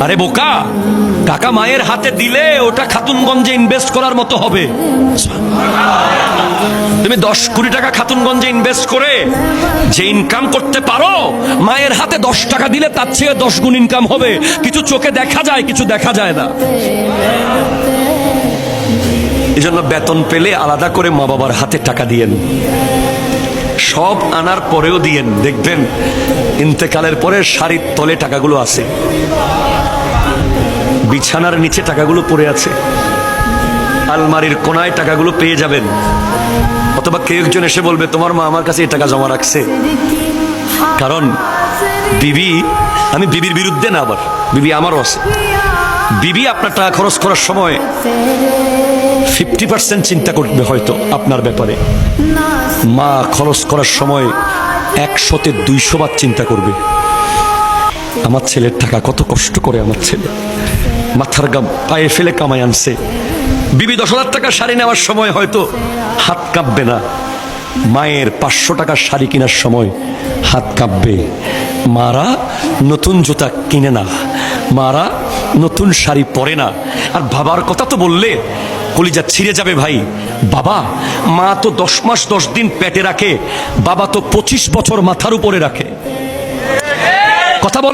আরে বোকা, টাকা মায়ের হাতে দিলে ওটা খাতুনগঞ্জে ইনভেস্ট করার মতো হবে। তুমি 10 কোটি টাকা খাতুনগঞ্জে ইনভেস্ট করে যে ইনকাম করতে পারো, মায়ের হাতে 10 টাকা দিলে তার চেয়ে 10 গুণ ইনকাম হবে। কিছু চোখে দেখা যায়, কিছু দেখা যায় না। এই জন্য বেতন পেলে আলাদা করে মা বাবার হাতে টাকা দিয়েন, সব আনার পরেও দিয়েন। দেখবেন ইন্তেকালের পরে শাড়ির তলে টাকাগুলো আছে, বিছানার নিচে টাকাগুলো পড়ে আছে, আলমারির কোনায় টাকাগুলো পেয়ে যাবেন। অথবা কেউ একজন এসে বলবে তোমার মা আমার কাছে এই টাকা জমা রাখছে। কারণ বিবি, আমি বিবির বিরুদ্ধে না, আবার বিবি আমারও আছে। বিবি আপনার টাকা খরচ করার সময় 50% চিন্তা করবে হয়তো আপনার ব্যাপারে, মা খরচ করার সময় 100-তে 200 বার চিন্তা করবে। আমার ছেলের টাকা কত কষ্ট করে আমার ছেলে মাথার গাম পায়ে ফেলে কামাই আনছে। বিবি 10,000 টাকা শাড়ি নেওয়ার সময় হয়তো হাত কাঁপবে না, মায়ের 500 টাকার শাড়ি কেনার সময় হাত কাঁপবে। মারা নতুন জুতা কিনে না, মারা নতুন শাড়ি পরে না। আর বাবার কথা তো বললে কলিজা ছিঁড়ে যাবে ভাই। বাবা, মা তো 10 মাস 10 দিন পেটে রাখে, বাবা তো 25 বছর মাথার উপরে রাখে। কথা বল।